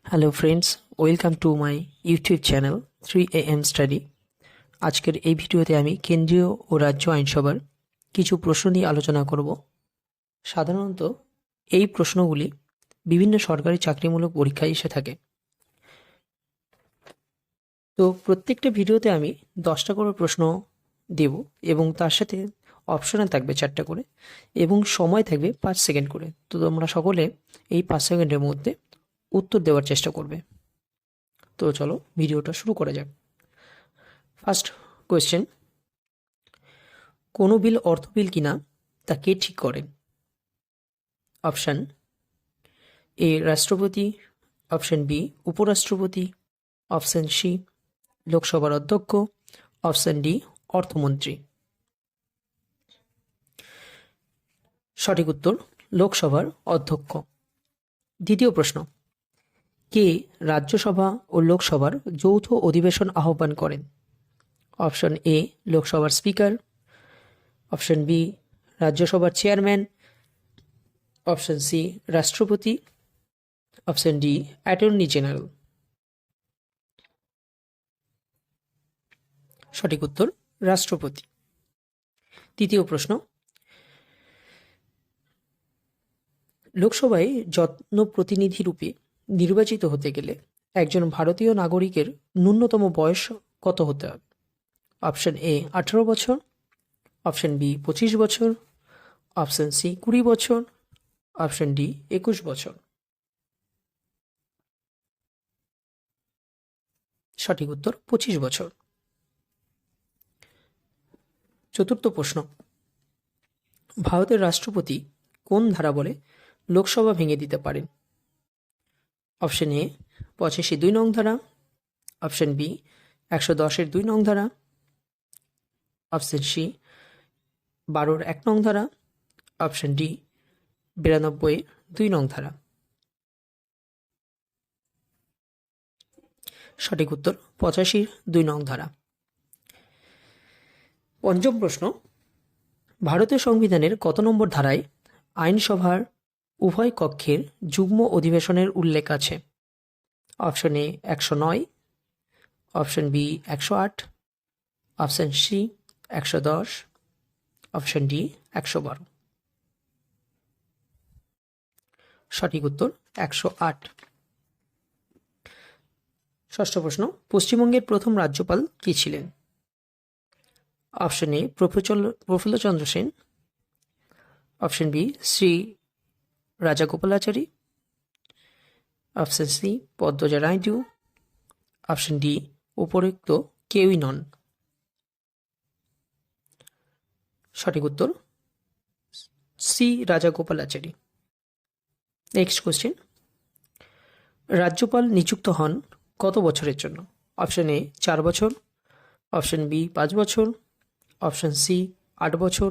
Hello friends, welcome to my YouTube channel 3 AM study. আজকের এই ভিডিওতে আমি কেন্দ্রীয় ও রাজ্য আইনসভার কিছু প্রশ্ন নিয়ে আলোচনা করব। সাধারণত এই প্রশ্নগুলি বিভিন্ন সরকারি চাকরিমূলক পরীক্ষায় এসে থাকে। তো প্রত্যেকটা ভিডিওতে আমি 10টা করে প্রশ্ন দেব এবং তার সাথে অপশনে থাকবে 4টা করে এবং সময় থাকবে 5 সেকেন্ড করে। তো তোমরা সকলে এই 5 সেকেন্ডের মধ্যে উত্তর দেওয়ার চেষ্টা করবে। তো চলো ভিডিওটা শুরু করা যাক। ফার্স্ট কোয়েশ্চেন, কোনো বিল অর্থ বিল কিনা তা কে ঠিক করেন? অপশান এ রাষ্ট্রপতি, অপশান বি উপরাষ্ট্রপতি, অপশান সি লোকসভার অধ্যক্ষ, অপশান ডি অর্থমন্ত্রী। সঠিক উত্তর লোকসভার অধ্যক্ষ। দ্বিতীয় প্রশ্ন, কে রাজ্যসভা ও লোকসভার যৌথ অধিবেশন আহ্বান করেন? অপশান এ লোকসভার স্পিকার, অপশান বি রাজ্যসভার চেয়ারম্যান, অপশান সি রাষ্ট্রপতি, অপশান ডি অ্যাটর্নি জেনারেল। সঠিক উত্তর রাষ্ট্রপতি। তৃতীয় প্রশ্ন, লোকসভায় জনপ্রতিনিধি রূপে নির্বাচিত হতে গেলে একজন ভারতীয় নাগরিকের ন্যূনতম বয়স কত হতে হবে? অপশান এ 18 বছর, অপশান বি 25 বছর, অপশান সি 20 বছর, অপশান ডি 21 বছর। সঠিক উত্তর 25 বছর। চতুর্থ প্রশ্ন, ভারতের রাষ্ট্রপতি কোন ধারা বলে লোকসভা ভেঙে দিতে পারেন? অপশান এ 85(2) ধারা, অপশান বি 110(2) ধারা, অপশান সি 12(1) ধারা, অপশান ডি 92(2) ধারা। সঠিক উত্তর 85(2) ধারা। পঞ্চম প্রশ্ন, ভারতীয় সংবিধানের কত নম্বর ধারায় আইনসভার উভয় কক্ষের যুগ্ম অধিবেশনের উল্লেখ আছে? Option A 109, option B 108, option C 110, option D 112। সঠিক উত্তর 108। ষষ্ঠ প্রশ্ন, পশ্চিমবঙ্গের প্রথম রাজ্যপাল কে ছিলেন? Option A Prafulla Chandra Sen, option B Shri Rajagopalachari, option C Padmaja Naidu, option D উপরোক্ত কেউই নন। সঠিক উত্তর সি রাজাগোপালাচারী। নেক্সট কোশ্চেন, রাজ্যপাল নিযুক্ত হন কত বছরের জন্য? অপশন এ 4 বছর, অপশন বি 5 বছর, অপশন সি 8 বছর,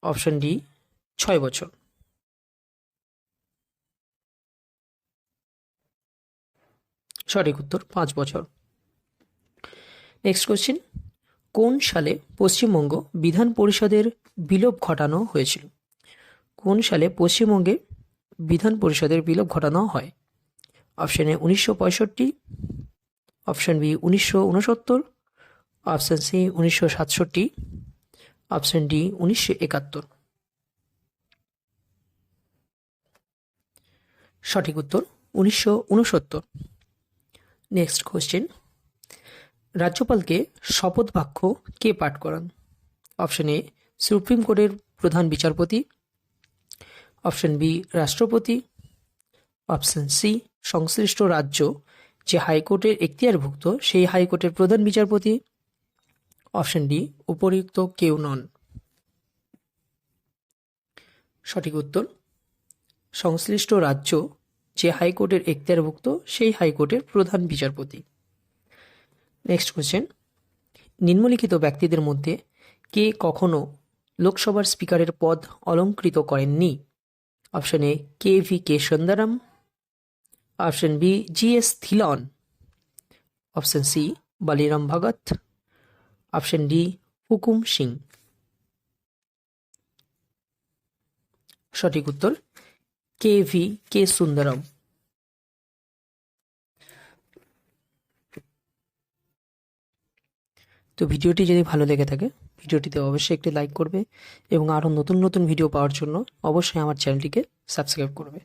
অপশন ডি 6 বছর। সঠিক উত্তর 5 বছর। নেক্সট কোশ্চেন, কোন সালে পশ্চিমবঙ্গ বিধান পরিষদের বিলোপ ঘটানো হয়েছিল? কোন সালে পশ্চিমবঙ্গে বিধান পরিষদের বিলোপ ঘটানো হয়? Option A 1965, option B 1969, option C 1967, option D 1971। সঠিক উত্তর 1969। নেক্সট কোশ্চেন, রাজ্যপালকে শপথ বাক্য কে পাঠ করান? অপশন এ সুপ্রিম কোর্টের প্রধান বিচারপতি, অপশন বি রাষ্ট্রপতি, অপশন সি সংশ্লিষ্ট রাজ্য যে হাইকোর্টের এখতিয়ারভুক্ত সেই হাইকোর্টের প্রধান বিচারপতি, অপশন ডি উপরিউক্ত কেউ নন। সঠিক উত্তর সংশ্লিষ্ট রাজ্য যে হাইকোর্টের এখতিয়ারভুক্ত সেই হাইকোর্টের প্রধান বিচারপতি। নেক্সট কোশ্চেন, নিম্নলিখিত ব্যক্তিদের মধ্যে কে কখনো লোকসভার স্পিকারের পদ অলঙ্কৃত করেননি? Option A K Sundaram, option B GS Dhillon, option C Baliram Bhagat, option D Hukam Singh. সঠিক উত্তর কে সুন্দরম। তো ভিডিওটি যদি ভালো লেগে থাকে ভিডিওটিতে অবশ্যই একটি লাইক করবে এবং আরও নতুন নতুন ভিডিও পাওয়ার জন্য অবশ্যই আমার চ্যানেলটিকে সাবস্ক্রাইব করবে।